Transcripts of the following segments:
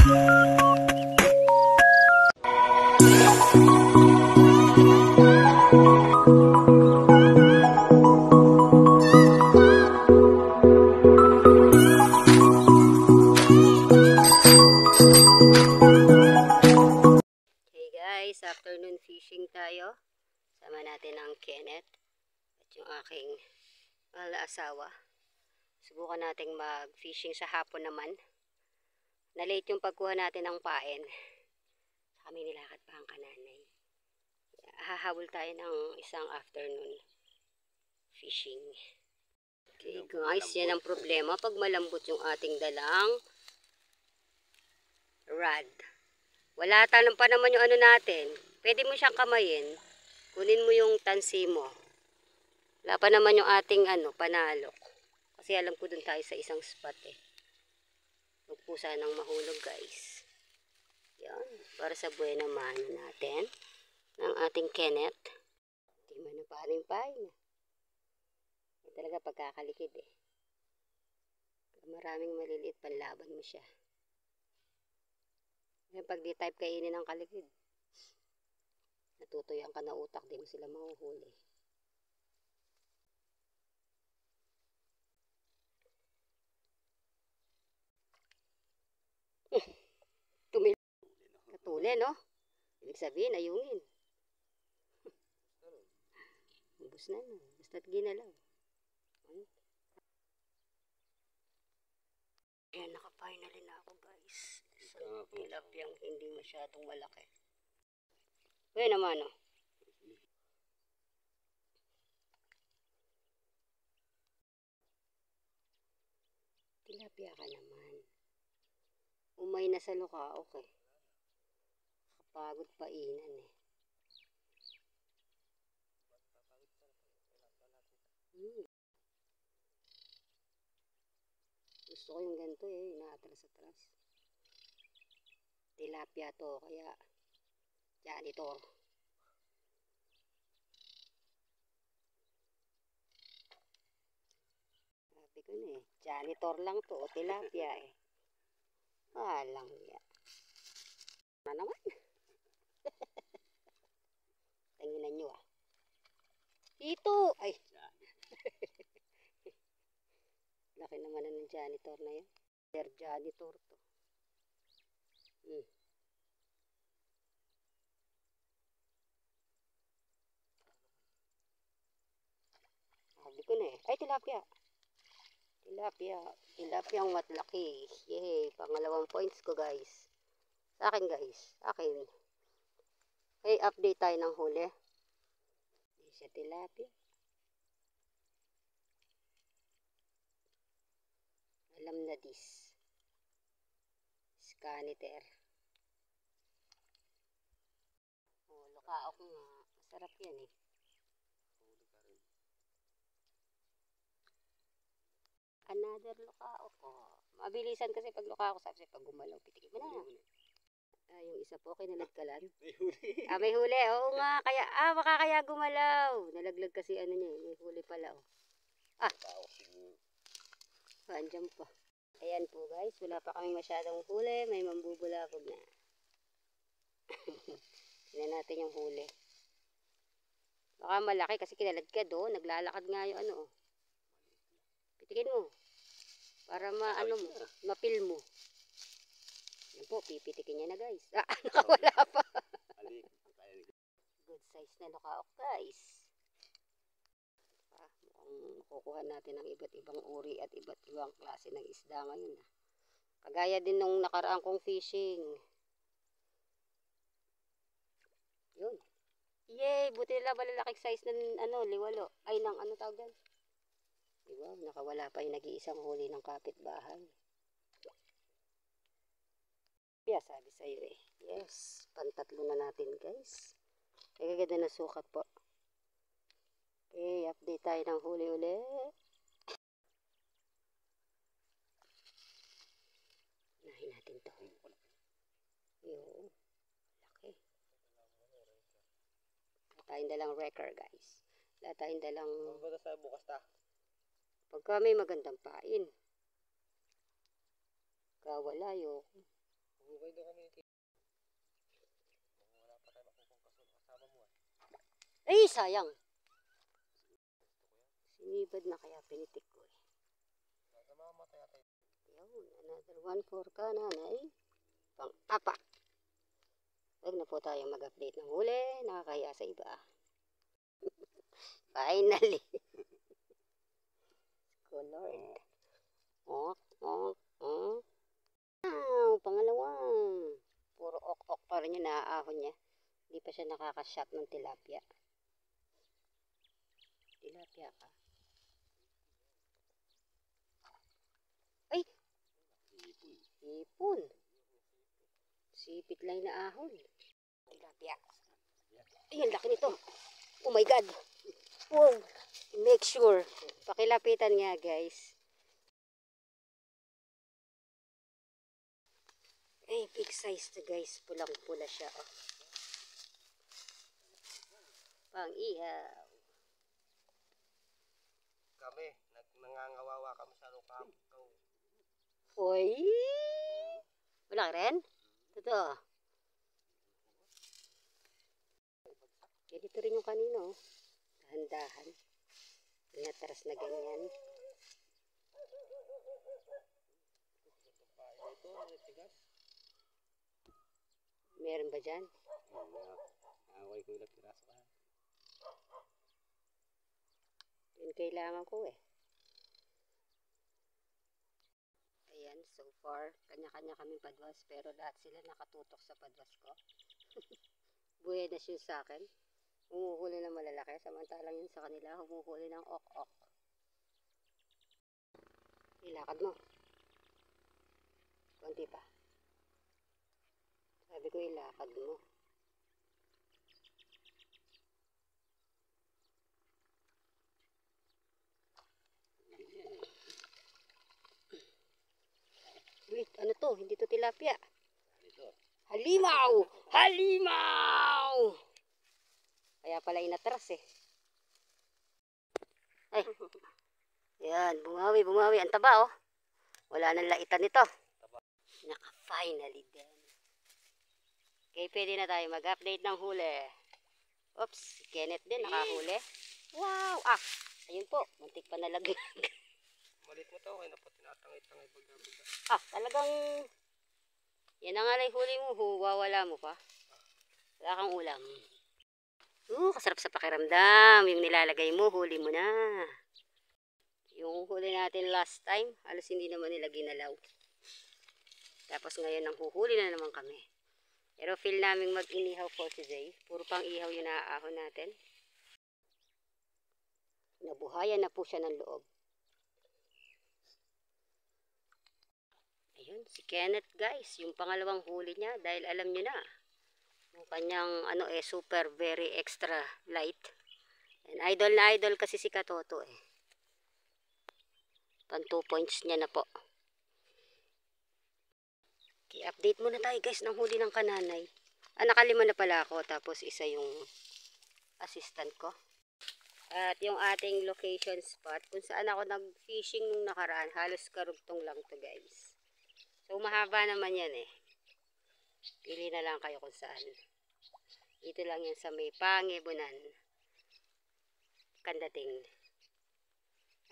Afternoon fishing tayo. Sama natin ang Kenneth at yung aking asawa. Subukan nating mag-fishing sa hapon naman. Na-late yung pagkuha natin ng pain. Kami nilakad pa ang kananay. Hahabol tayo ng isang afternoon fishing. Okay guys, yan ang problema pag malambot yung ating dalang rod. Wala tanong pa naman yung ano natin. Pwede mo siyang kamayin. Kunin mo yung tansi mo. Wala pa naman yung ating panalok. Kasi alam ko dun tayo sa isang spot eh. Huwag po sanang mahulog guys. Yan. Para sa buena mano natin. Ng ating Kenneth. Di man na paring pain. Yan talaga pagkakalikid eh. Maraming maliliit panlaban mo siya. Yan, pag di type kainin ng kalikid, natutuyan ka na utak, di mo sila mahuhuli. Katuli, no? Ibig sabihin, ayungin. Ubus na no. Basta't ginalaw. Ayan, naka-finally na ako guys. So, tilapiyang hindi masyadong malaki. Kaya naman, no? Tilapia ka naman. Umay na sa luka, okay. Kapagod pa inan eh. Gusto ko yung ganito eh, inaatras-atras. Tilapia to, kaya janitor. Sabi ko na eh, janitor lang to, o tilapia eh. Walang yan. Na naman. Tanginan nyo ah. Dito! Ay! Laki naman ng janitor na yan. Air janitor to. Sabi ko na eh. Ay, tilapia! Tilapia. Tilapia ang matlaki. Yay! Pangalawang points ko guys. Sa akin guys. Sa akin. Hey, update tayo ng huli. Hindi siya tilapia. Alam na this. Scaniter. Oh, lukaok nga. Masarap yan eh. Another lukaok ko. Mabilisan kasi pag lukaok. Sabi pag gumalaw, pitikin mo na. Yung isa po, kinalagkalan. May huli. May huli. Oo nga. Kaya, baka kaya gumalaw. Nalaglag kasi ano niya. May huli pala. Oh. Andyan pa. Ayan po guys. Wala pa kaming masyadong huli. May mambubulabog na. Tingnan natin yung huli. Baka malaki kasi kinaladkad oh. Naglalakad nga yung ano oh. Pitikin mo. Para mapil mo. Yan po, pipitikin niya na guys. Nakawala pa. Good size na lukaok guys. Mukhang kukuha natin ng iba't ibang uri at iba't ibang klase ng isda ngayon. Kagaya din nung nakaraan kong fishing. Yun. Yay! Buti nila malalaking size ng liwalo. Ay, ng tawag yan? Diba? Nakawala pa yung nag-iisang huli ng kapitbahay. Kaya sabi sa'yo eh. Yes. Pantatlo na natin guys. Kaya ganda na sukat po. Okay, update tayo ng huli uli. Unahin natin to. Yun. Laki. Wala tayong dalang wrecker guys. Wala tayong dalang... bukas ta. Pagka may magandang pain. Kawala yun. Bukay daw kami ito. Wala pa tayo makukong kasama mo. Ay, sayang. Sinibad na kaya pinitik ko eh. Namamatay tayo. Yun, another one for kananay. Pang-apat. Huwag na po tayo mag-update ng huli. Nakakaya sa iba. Finally. Good Lord. Pangalawang. Puro ok-ok pa rin yung naaahon niya. Hindi pa siya nakakashot ng tilapia. Tilapia ka. Ay! Hipon. Sipit lang na ahon. Tilapia. Ay, ang laki nito. Oh my God. Wow. Make sure. Pakilapitan nga guys. Ay, big size to guys. Pulang-pula siya. Oh. Pang-ihaw. Kami, nangangawawa kami sa lukaw. Uy! Wala ka rin? Totoo. Ganito rin yung kanino. Dahan-dahan. Pinataras na ganyan. Meron ba dyan? Away ko ilang piraso ka. Yun kailangan ko eh. Ayan, so far, kanya-kanya kaming padwas. Pero lahat sila nakatutok sa padwas ko. Buenas yun sa akin. Humuhuli ng malalaki. Samantalang yun sa kanila, humuhuli ng ok-ok. Ilakad mo. Konti pa. Sabi ko ilakad mo. Wait, ano to? Hindi to tilapia. Halimaw! Halimaw! Kaya pala inatras eh. Ay. Yan, bumawi. Ang taba oh. Wala nang laitan nito. Naka-finally din. Okay, pwede na tayo mag-update ng huli. Oops, si Kenneth din nakahuli. Wow! Ah, ayun po. Muntik pa nalaglag. Malit mo to, kaya na po tinatangay-tangay pagdabiga. Ah, talagang yan ang alay huli mo. Wawala mo pa. Wala kang ulam. Kasarap sa pakiramdam. Yung nilalagay mo, huli mo na. Yung huli natin last time, halos hindi naman nila ginalaw. Tapos ngayon ang huhuli na naman kami. Pero feel namin mag-inihaw for today. Puro pang ihaw yung naaahon natin. Nabuhayan na po siya ng loob. Ayun, si Kenneth guys, yung pangalawang huli niya dahil alam nyo na. Yung kanyang super very extra light. And idol na idol kasi si Katoto eh. Pan 2 points niya na po. Okay, update muna tayo guys ng huli ng kananay. Nakalima na pala ako tapos isa yung assistant ko. At yung ating location spot kung saan ako nag-fishing nung nakaraan, halos karugtong lang to guys. So mahaba naman yan eh. Pili na lang kayo kung saan. Ito lang yan sa may Pangibunan, Kandating,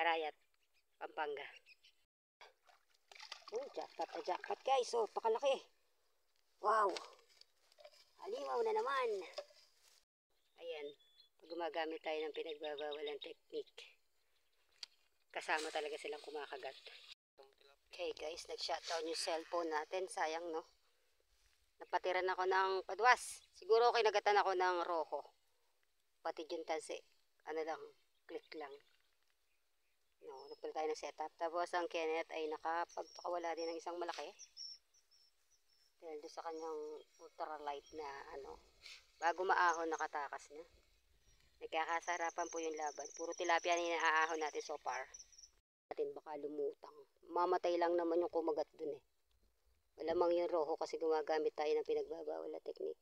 Arayat, Pampanga. Oh, jackpot na jackpot guys. Oh, pakalaki. Wow. Halimaw na naman. Ayan. Pag gumagamit tayo ng pinagbabawalan technique, kasama talaga silang kumakagat. Okay guys, nag-shutdown yung cellphone natin. Sayang no. Napatiran ako ng padwas. Siguro kinagatan ako ng roho. Pati dyan tansi. Ano lang, click lang. No, nagpala tayo ng setup. Tapos ang Kenneth ay nakapagpakawala din ng isang malaki. Dahil doon sa kanyang ultralight na bago maahon nakatakas na. Nagkakasarapan po yung laban. Puro tilapia na inaahon natin so far. Natin baka lumutang. Mamatay lang naman yung kumagat dun eh. Malamang yung roho kasi gumagamit tayo ng pinagbabawal na technique.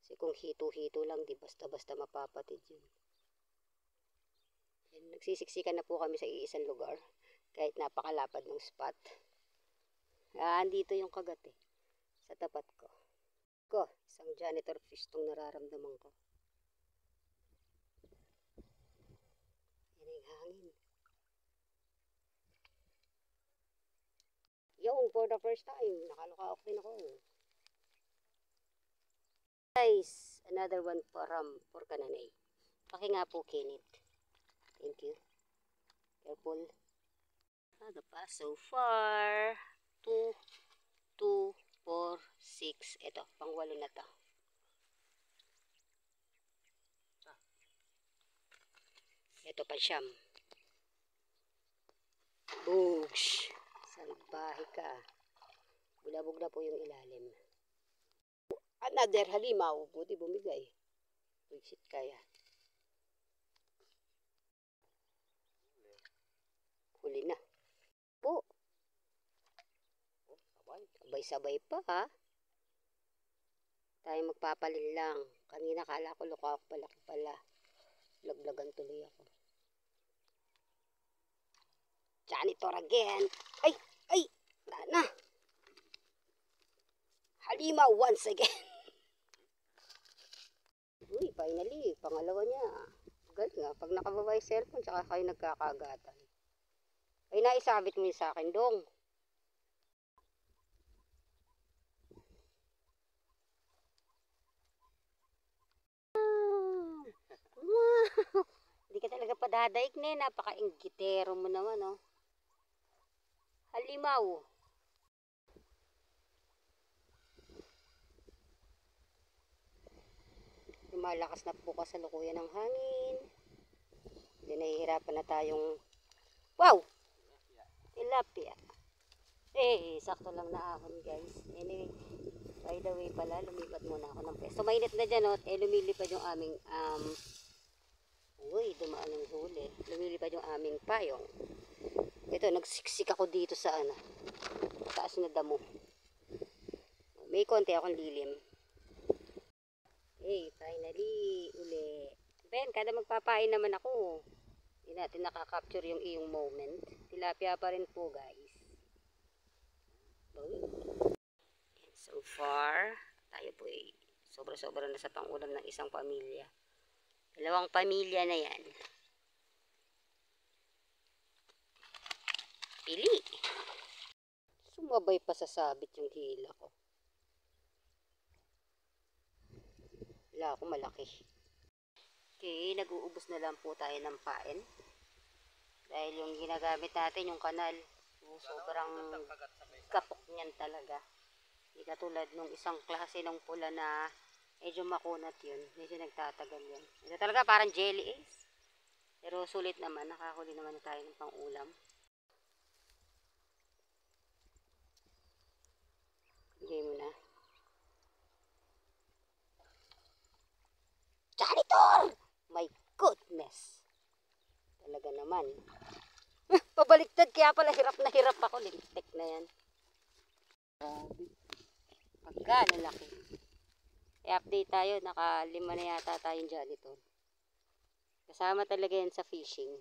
Kasi kung hito-hito lang, di basta-basta mapapatid yun. Nagsisiksikan na po kami sa iisang lugar kahit napakalapad ng spot. Andito yung kagat eh. Sa tapat ko. Isang janitor fish tong nararamdaman ko. Yan ang hangin. Yun, for the first time, nakalukaok din ako. Guys, another one for kananay. Paki nga po, Kenneth. Thank you. Careful. Aga pa. So far, 2, 2, 4, 6. Ito, pang-walo na to. Ito pa siyam. Boosh! Salbahe ka. Bulabog na po yung ilalim. Another halimaw. Buti bumigay. Wigsit kaya. Huli na. Po. Sabay-sabay pa ha. Tayo magpapalin lang. Kanina kala ko lukaok palaki pala. Laglagan tuloy ako. Janitor again. Ay! Wala na. Halimaw once again. Uy, finally. Pangalawa niya. Galing nga. Pag nakababa yung cellphone, tsaka kayo nagkakagatan. Ay, naisabit mo yun sa akin, dong. Wow! Hindi ka talaga padadaig na eh. Napaka-inggitero mo naman, oh. Halimaw. Lumalakas na po kasalukuyan ng hangin. Hindi nahihirapan na tayong... Wow! Tilapia. Sakto lang na ahon, guys. Anyway, by the way pala, lumipat muna ako ng pwesto. Mainit na dyan, oh. Lumilipad yung aming, uy, dumaan ang huli. Lumilipad yung aming payong. Ito, nagsiksik ako dito sa, taas na damo. May konti akong lilim. Finally, uli. Ben, kada magpapain naman ako. Hindi natin nakaka-capture yung iyong moment. Tilapia pa rin po, guys. And so far, tayo po ay sobra-sobra na sa pang-ulam ng isang pamilya. Dalawang pamilya na yan. Pili. Sumabay pa sa sabit yung hila ko. Wala ako malaki. Okay, nag-uubos na lang po tayo ng pain. Dahil yung ginagamit natin, yung kanal, sobrang kapok niyan talaga. Hindi katulad nung isang klase ng pula na medyo makunat yun. Medyo nagtatagal yun. Ito talaga parang jelly is. Pero sulit naman, nakahuli naman tayo ng pang-ulam. Bigay mo na. Janitor! My goodness! Talaga naman. Pabaliktad, kaya pala hirap na hirap ako. Lintik na yan. Pagka lalaki. I-update tayo. Naka-5 na yata tayong janitor. Kasama talaga yan sa fishing.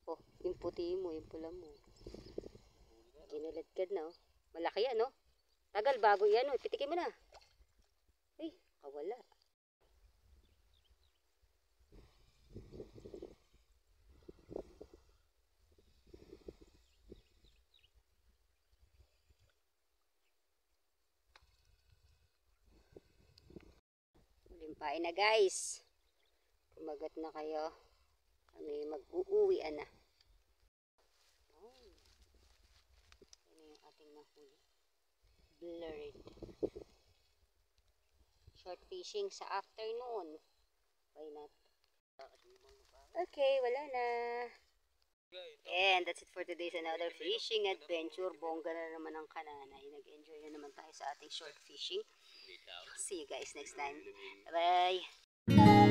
Oh, yung puti mo, yung pula mo. Ginaladkad na, oh. Malaki yan, oh. Tagal bago yan, oh. Pitikin mo na. Ay, kawala. Ulimpain na, guys. Kumagat na kayo. Kami mag-uuwian na. Oh. Yan yung ating nahuli. Blurred. Short fishing sa afternoon. Why not? Okay, wala na. And that's it for today's another fishing adventure. Bongga na naman ang kananay. Nag-enjoy na naman tayo sa ating short fishing. See you guys next time. Bye-bye.